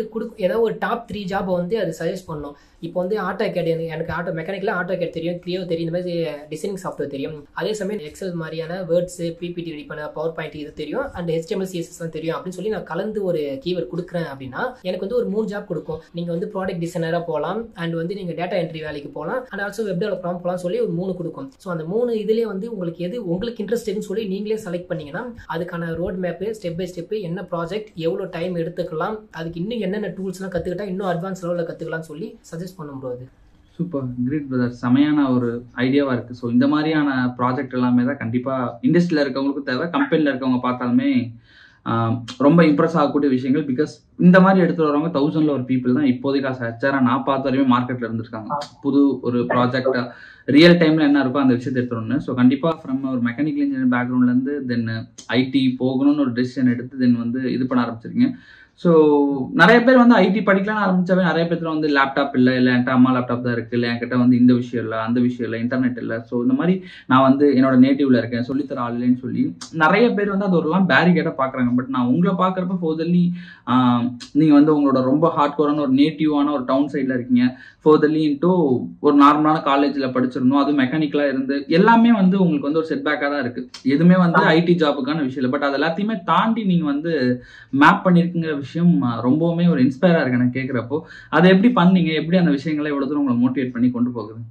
ஏதாவது ஒரு டாப் 3 ஜாபை வந்து அது சஜஸ்ட் பண்ணும். இப்போ வந்து AutoCAD, எனக்கு மெக்கானிக்கல AutoCAD தெரியும், கிளியோ தெரியும், இந்த மாதிரி டிசைனிங் சாஃப்ட்வேர் தெரியும். அதே சமயம் எக்ஸல் மாதிரியான வேர்ட்ஸ், பிபிடி ரெடி பண்ண, பவர் பாயிண்ட் இது தெரியும், அண்ட் HTML CSS தெரியும் அப்படின்னு சொல்லி நான் கலந்து ஒரு கீவேர்ட் கொடுக்குறேன் அப்படின்னா எனக்கு வந்து ஒரு 3 ஜாப் கொடுக்கும். நீங்க வந்து ப்ராடக்ட் டிசைனரா போகலாம், அண்ட் வந்து நீங்க டேட்டா என்ட்ரி வேலைக்கு போகலாம், அண்ட் ஆல்சோ வெப் டெவலப்பரா போகலாம் சொல்லி ஒரு 3 கொடுக்கும். ஸோ அந்த 3 இதுலேயே வந்து உங்களுக்கு எது உங்களுக்கு இன்ட்ரெஸ்ட்னு சொல்லி நீங்களே செலக்ட் பண்ணீங்கன்னா அதுக்கான road map, step by step, என்ன ப்ராஜெக்ட் எவ்வளோ டைம் எடுத்துக்கலாம், அதுக்கு இன்னும் என்னென்ன டூல்ஸ்லாம் கற்றுக்கிட்டா இன்னும் அட்வான்ஸ் லெவலில் கற்றுக்கலாம்னு சொல்லி சஜஸ்ட் பண்ணும் ப்ரோ. அது சூப்பர், கிரேட் பிரதர், செமையான ஒரு ஐடியாவாக இருக்குது. ஸோ இந்த மாதிரியான ப்ராஜெக்ட் எல்லாமே தான் கண்டிப்பாக இண்டஸ்ட்ரியில் இருக்கவங்களுக்கும் தேவை, கம்பெனியில் இருக்கவங்க பார்த்தாலுமே ரொம்ப இம்ப்ரெஸ் ஆகக்கூடிய விஷயங்கள். பிகாஸ் இந்த மாதிரி எடுத்துகிட்டு வரவங்க 1000ல் ஒரு பீப்புள் தான் இப்போதைக்கு ஹெச்ஆராக நான் பார்த்த வரையும் மார்க்கெட்டில் இருந்திருக்காங்க. புது ஒரு ப்ராஜெக்ட் ரியல் டைமில் என்ன இருக்கோ அந்த விஷயத்தை எடுத்துடணும். ஸோ கண்டிப்பாக ஃப்ரம் ஒரு மெக்கானிக்கல் இன்ஜினியரிங் பேக்ரவுண்ட்லேருந்து தென் ஐடி போகணும்னு ஒரு டெசிஷன் எடுத்து தென் வந்து இது பண்ண ஆரம்பிச்சிருக்கீங்க. ஸோ நிறைய பேர் வந்து ஐடி படிக்கலாம்னு ஆரம்பிச்சாவே நிறைய பேர் வந்து லேப்டாப் இல்லை என்கிட்ட அம்மா லேப்டாப் தான் இருக்குது, இல்லை என்கிட்ட வந்து இந்த விஷயம் இல்லை, அந்த விஷயம் இல்லை, இன்டர்நெட் இல்லை, ஸோ இந்த மாதிரி நான் வந்து என்னோட நேட்டிவ்ல இருக்கேன், சொல்லித்தர ஆள் இல்லைன்னு சொல்லி நிறைய பேர் வந்து அது ஒருலாம் பேரிகேட்டாக பார்க்குறாங்க. பட் நான் உங்களை பார்க்குறப்ப ஃபர்தர்லி நீங்கள் வந்து உங்களோட ரொம்ப ஹார்ட் கோரான ஒரு நேட்டிவான ஒரு டவுன் சைடில் இருக்கீங்க, ஃபர்தர்லி இன்ட்டு ஒரு நார்மலான காலேஜில் படிச்சிருந்தோம், அது மெக்கானிக்கலாக இருந்து எல்லாமே வந்து உங்களுக்கு வந்து ஒரு செட்பேக்காக தான் இருக்குது. எதுவுமே வந்து ஐடி ஜாப்புக்கான விஷயம் இல்லை. பட் அது எல்லாத்தையுமே தாண்டி நீங்கள் வந்து மேப் பண்ணியிருக்குங்கிற விஷயம் ரொம்பவுமே ஒரு இன்ஸ்பயரா இருக்கு எனக்கு கேட்குறப்போ. அதை எப்படி பண்ணீங்க, எப்படி அந்த விஷயங்களை எவ்வளோ தூரம் உங்களை மோட்டிவேட் பண்ணி கொண்டு போகுது?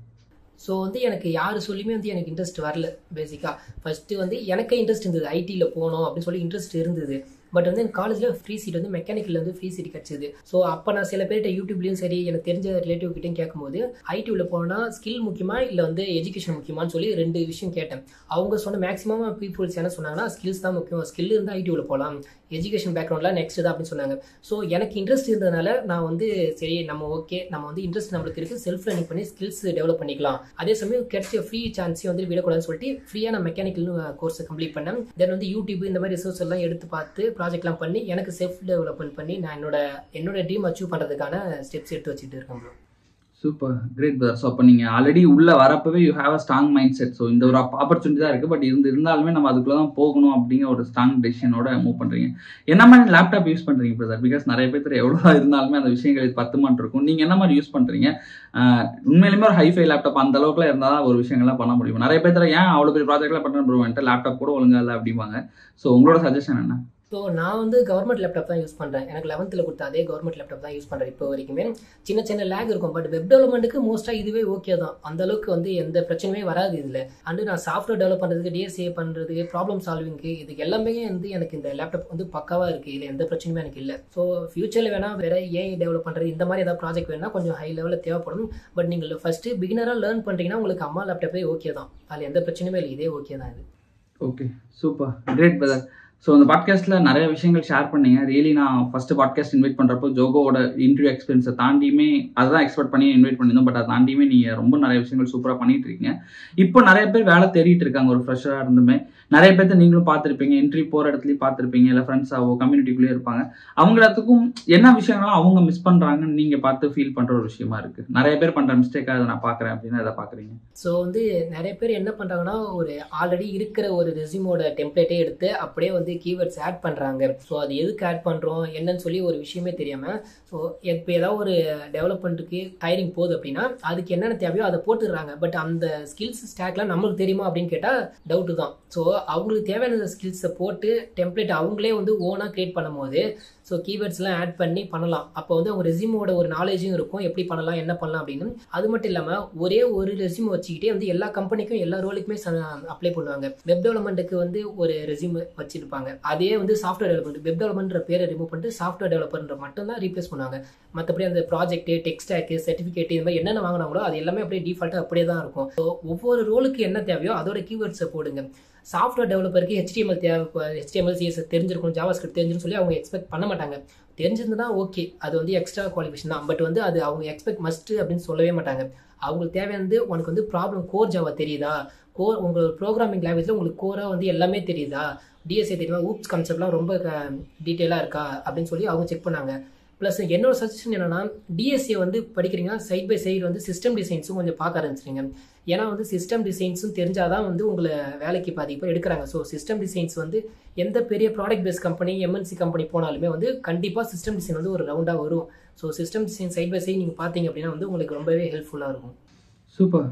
ஸோ வந்து எனக்கு யார் சொல்லியுமே வந்து எனக்கு இன்ட்ரெஸ்ட் வரல. பேசிக்காக ஃபர்ஸ்ட்டு வந்து எனக்கே இன்ட்ரெஸ்ட் இருந்தது, ஐடியில் போகணும் அப்படின்னு சொல்லி இன்ட்ரெஸ்ட் இருந்தது. பட் வந்து எனக்கு காலேஜில் ஃப்ரீ சீட் வந்து மெக்கானிக்கல் வந்து ஃப்ரீ சீட் கிடச்சிது. ஸோ அப்போ நான் சில பேர்கிட்ட யூடியூப்லேயும் சரி எனக்கு தெரிஞ்ச ரிலேட்டிவ் கிட்டையும் கேட்கும்போது ஐடியில் போனால் ஸ்கில் முக்கியமா இல்லை வந்து எஜுகேஷன் முக்கியமானு சொல்லி 2 விஷயம் கேட்டேன். அவங்க சொன்ன மேக்ஸிமம் பீப்புள்ஸ் என்ன சொன்னாங்கன்னா ஸ்கில்ஸ் தான் முக்கியம், ஸ்கில் இருந்தால் ஐடியில் போகலாம், எஜுகேஷன் பேக்ரவுண்டில் நெக்ஸ்ட் தான் அப்படின்னு சொன்னாங்க. ஸோ எனக்கு இன்ட்ரெஸ்ட் இருந்ததுனால நான் வந்து சரி நம்ம வந்து இன்ட்ரெஸ்ட் நம்மளுக்கு இருக்குது, செல்ஃப் லேர்னிங் பண்ணி ஸ்கில்ஸ் டெவலப் பண்ணிக்கலாம், அதே சமயம் கிடைச்ச ஃப்ரீ சான்ஸையும் வந்து விடக்கூடாதுன்னு சொல்லிட்டு ஃப்ரீயாக நான் மெக்கானிக்கல் கோர்ஸை கம்ப்ளீட் பண்ணேன். தென் வந்து யூடியூப் இந்த மாதிரி ரிசோர்ஸ் எல்லாம் எடுத்து பார்த்து ப்ராஜெக்ட்லாம் பண்ணி எனக்கு செல்ஃப் டெவலப்மெண்ட் பண்ணி நான் என்னோட ட்ரீம் அச்சீவ் பண்ணுறதுக்கான ஸ்டெப்ஸ் எடுத்து வச்சுட்டு இருக்கேன் bro. Super, great brother. So அப்போ நீங்கள் ஆல்ரெடி உள்ளே வரப்பவே you have a strong mind set. So இந்த ஒரு ஆப்பர்ச்சுனிட்டி தான் இருக்குது, பட் இருந்தாலுமே நம்ம அதுக்குள்ளே தான் போகணும் அப்படிங்கிற ஒரு ஸ்ட்ராங் டெசிஷனோட மூவ் பண்ணுறீங்க. என்ன மாதிரி லேப்டாப் யூஸ் பண்ணுறீங்க பிரதர்? பிகாஸ் நிறைய பேர் எவ்வளோ இருந்தாலுமே அந்த விஷயங்கள் 10 மாட்டு இருக்கும். நீங்கள் என்ன மாதிரி யூஸ் பண்ணுறீங்க? உண்மையிலுமே ஒரு ஹைஃபை லேப்டாப் அந்த அளவுக்குலாம் இருந்தால் தான் ஒரு விஷயங்கள்லாம் பண்ண முடியும். நிறைய பேர் ஏன் அவ்வளோ பெரிய ப்ராஜெக்ட்லாம் பண்ணுறேன் ப்ரோ, என்கிட்ட லேப்டாப் கூட ஒழுங்கா இல்லை அப்படிம்பாங்க. ஸோ உங்களோட சஜஷன் என்ன? ஸோ நான் வந்து கவர்மெண்ட் லேப்டாப் தான் யூஸ் பண்ணுறேன். எனக்கு 11th கொடுத்த அதே கவர்மெண்ட் லேப்டாப் தான் யூஸ் பண்ணுறேன் இப்போ வரைக்குமே. சின்ன லேக் இருக்கும், பட் வெப் டெவலப்மெண்ட்டுக்கு மோஸ்ட்டாக இதுவே ஓகே தான், அந்த அளவுக்கு வந்து எந்த பிரச்சனையுமே வராது இதில். அண்டு நான் சாஃப்ட்வேர் டெவலப் பண்ணுறதுக்கு, டிஎஸ்ஏ பண்ணுறதுக்கு, ப்ராப்ளம் சால்விங்க்கு, இதுக்கு எல்லாமே வந்து எனக்கு இந்த லேப்டாப் வந்து பக்காவாக இருக்குது, இதில் எந்த பிரச்சனையுமே எனக்கு இல்லை. ஸோ ஃபியூச்சரில் வேணால் வேறு ஏஐ டெவலப் பண்ணுறது இந்த மாதிரி ஏதாவது ப்ராஜெக்ட் வேணால் கொஞ்சம் ஹை லெவலில் தேவைப்படும். பட் நீங்கள் ஃபஸ்ட்டு பிகினராக லேர்ன் பண்ணுறீங்கன்னா உங்களுக்கு அம்மா லேப்டாப்பே ஓகே தான், அதில் எந்த பிரச்சனையுமே இல்லை, இதே ஓகே தான் இது. Okay, super, great brother. So இந்த பாட்காஸ்ட்டில் நிறைய விஷயங்கள் ஷேர் பண்ணீங்க. ரியலி நான் ஃபஸ்ட்டு பாட்காஸ்ட் இன்வைட் பண்ணுறப்போ ஜோகோவோட இன்டர்வியூ எக்ஸ்பீரியன்ஸை தாண்டியுமே அதுதான் எக்ஸ்பெக்ட் பண்ணி இன்வைட் பண்ணியிருந்தோம். பட் அதை தாண்டியுமே நீங்கள் ரொம்ப நிறைய விஷயங்கள் சூப்பராக பண்ணிட்டு இருக்கீங்க. இப்போ நிறைய பேர் வேலை தேடிட்டு இருக்காங்க, ஒரு ஃப்ரெஷராக இருந்துமே. நிறைய பேர்த்த நீங்களும் பார்த்துருப்பீங்க, இன்டர்வியூ போகிற இடத்துலையும் பார்த்துருப்பீங்க, இல்லை ஃப்ரெண்ட்ஸாவோ கம்யூனிட்டிக்குள்ளேயே இருப்பாங்க. அவங்க எல்லாத்துக்கும் என்ன விஷயங்கள்லாம் அவங்க மிஸ் பண்ணுறாங்கன்னு நீங்கள் பார்த்து ஃபீல் பண்ணுற ஒரு விஷயமா இருக்குது. நிறைய பேர் பண்ணுற மிஸ்டேக்காக அதை நான் பார்க்குறேன் அப்படின்னா அதை பார்க்குறீங்க. ஸோ வந்து நிறைய பேர் என்ன பண்ணுறாங்கன்னா ஒரு ஆல்ரெடி இருக்கிற ஒரு ரெஸ்யூமோட டெம்ப்ளேட்டே எடுத்து அப்படியே வந்து கீவேர்ட்ஸ் ஆட் பண்ணுறாங்க. ஸோ அது எதுக்கு ஆட் பண்ணுறோம் என்னன்னு சொல்லி ஒரு விஷயமே தெரியாமல், ஸோ இப்போ ஏதாவது ஒரு டெவலப்மெண்ட்டுக்கு ஹைரிங் போகுது அப்படின்னா அதுக்கு என்னென்ன தேவையோ அதை போட்டுடுறாங்க. பட் அந்த ஸ்கில்ஸ் ஸ்டாக்லாம் நம்மளுக்கு தெரியுமா அப்படின்னு கேட்டால் டவுட்டு தான். ஸோ அவங்களுக்கு தேவையான ஸ்கில்ஸை போட்டு டெம்ப்ளேட் அவங்களே வந்து ஓனாக கிரியேட் பண்ணும் போது ஸோ கீவேர்ட்ஸ்லாம் ஆட் பண்ணி பண்ணலாம். அப்போ வந்து அவங்க ரெஸ்யூமோட ஒரு நாலேஜும் இருக்கும், எப்படி பண்ணலாம் என்ன பண்ணலாம் அப்படின்னு. அது மட்டும் இல்லாமல் ஒரே ஒரு ரெஸ்யூம் வச்சுக்கிட்டே வந்து எல்லா கம்பெனிக்கும் எல்லா ரோலுக்குமே அப்ளை பண்ணுவாங்க. வெப் டெவலப்மெண்ட்டுக்கு வந்து ஒரு ரெஸ்யூம் வச்சிருப்பாங்க, அதே வந்து சாஃப்ட்வேர் டெவலப்மெண்ட் வெப் டெவலப்மெண்ட்ற பேரை ரிமூவ் பண்ணிட்டு சாஃப்ட்வேர் டெவலப்பர்ன்ற மட்டும் தான் ரீப்ளேஸ் பண்ணுவாங்க. மற்றபடி அந்த ப்ராஜெக்ட், டெக் ஸ்டாக், சர்டிஃபிகேட் இது மாதிரி என்னென்ன வாங்கினாங்களோ அது எல்லாமே அப்படியே டிஃபால்ட்டாக அப்படியே தான் இருக்கும். ஸோ ஒவ்வொரு ரோலுக்கு என்ன தேவையோ அதோட கீவேர்ட்ஸை போடுங்க. சாஃப்ட்வேர் டெவலப்பருக்கு HTML தேவை, HTML CSS தெரிஞ்சிருக்கும், ஜாவாஸ்கிரிப்ட் தெரிஞ்சுன்னு சொல்லி அவங்க எக்ஸ்பெக்ட் பண்ண மாட்டாங்க. தெரிஞ்சிருந்தா ஓகே, அது வந்து எக்ஸ்ட்ரா குவாலிஃபிகேஷன் தான். பட் வந்து அது அவங்க எக்ஸ்பெக்ட் மஸ்ட் அப்படின்னு சொல்லவே மாட்டாங்க. அவங்களுக்கு தேவையானது உனக்கு வந்து ப்ராப்ளம் கோர் ஜாவா தெரியுதா, கோர் உங்கள் ப்ரோக்ராமிங் லாங்குவேஜில் உங்களுக்கு கோராக வந்து எல்லாமே தெரியுதா, DSA தெரியுமா, ஊப்ஸ் கான்செப்ட்லாம் ரொம்ப டீட்டெயிலாக இருக்கா அப்படின்னு சொல்லி அவங்க செக் பண்ணாங்க. ப்ளஸ் என்னோட சஜஷன் என்னன்னா, DSA வந்து படிக்கிறீங்கன்னா சைட் பை சைடு வந்து சிஸ்டம் டிசைன்ஸும் கொஞ்சம் பார்க்க ஆரம்பிச்சிருங்க. ஏன்னா வந்து சிஸ்டம் டிசைன்ஸும் தெரிஞ்சாதான் வந்து உங்களை வேலைக்கு பாதிப்பாக எடுக்கிறாங்க. ஸோ சிஸ்டம் டிசைன்ஸ் வந்து எந்த பெரிய product based company, MNC company போனாலுமே வந்து கண்டிப்பாக சிஸ்டம் டிசைன் வந்து ஒரு ரவுண்டாக வரும். So system design side by side நீங்கள் பார்த்தீங்க அப்படின்னா வந்து உங்களுக்கு ரொம்பவே ஹெல்ப்ஃபுல்லாக இருக்கும். Super,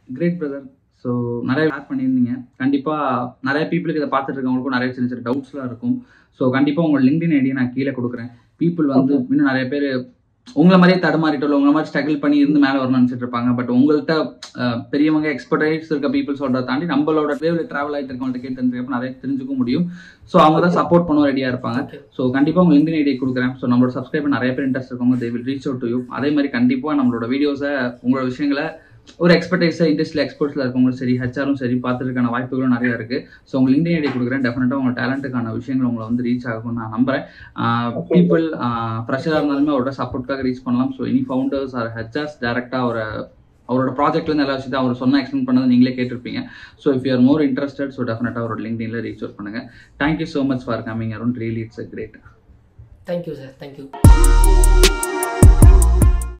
great brother. ஸோ நிறைய ஆட் பண்ணியிருந்தீங்க. கண்டிப்பாக நிறைய பீப்புளுக்கு இதை பார்த்துட்டு இருக்கவங்களுக்கும் நிறைய சின்ன சின்ன டவுட்ஸ்லாம் இருக்கும். ஸோ கண்டிப்பாக உங்கள் LinkedIn ஐடியை நான் கீழே கொடுக்குறேன். பீப்புள் வந்து இன்னும் நிறைய பேர் உங்களை மாதிரியே தடுமாறிட்டோ இல்லை உங்களை மாதிரி ஸ்ட்ரகிள் பண்ணி இருந்து மேலே வரணும்னு நினச்சிட்டு இருப்பாங்க. பட் உங்கள்கிட்ட பெரியவங்க எக்ஸ்பர்டைஸ் இருக்க பீப்புள் சொல்கிறத தாண்டி நம்மளோட வேவ்ல ட்ராவல் ஆகிட்டு இருக்கவங்கள்ட்ட கேட்டு தெரிஞ்சுக்கப்போ நிறைய தெரிஞ்சுக்க முடியும். ஸோ அவங்க தான் சப்போர்ட் பண்ண ரெடியாக இருப்பாங்க. ஸோ கண்டிப்பாக உங்கள் LinkedIn ஐடியை கொடுக்குறேன். ஸோ நம்மளோட சப்ஸ்கிரைபர் நிறைய பேர் இன்ட்ரெஸ்ட் இருக்கவங்க they will reach out to you. அதே மாதிரி கண்டிப்பாக நம்மளோட வீடியோஸை உங்களோட விஷயங்களை ஒரு எக்ஸ்பர்டைஸை இண்டஸ்ட்ரியில் எக்ஸ்பர்ட்ஸில் இருக்கவங்களும் சரி, ஹெச்ஆரும் சரி பார்த்துருக்கான வாய்ப்புகளும் நிறையா இருக்குது. ஸோ உங்கள் LinkedIn ஐடி கொடுக்குறேன். டெஃபினட்டாக உங்கள் டேலண்ட்டுக்கான விஷயங்கள் உங்களை வந்து ரீச் ஆகும்னு நான் நம்புறேன். பீப்புள் ஃப்ரெஷராக இருந்தாலுமே அவரோட சப்போர்ட்டுக்காக ரீச் பண்ணலாம். ஸோ இனி ஃபவுண்டர்ஸ் ஆர் ஹெச்ஆர்ஸ் டேரெக்டாக அவரோட ப்ராஜெக்ட்லேருந்து எல்லா விஷயத்தையும் அவர் சொன்ன எக்ஸ்பிளைன் பண்ணது நீங்களே கேட்டிருப்பீங்க. So if you are more interested, so டெஃபினட்டாக அவரோட LinkedInல ரீச் அவுட் பண்ணுங்கள். Thank you so much for coming around. Really it's a great. Thank you sir, thank you.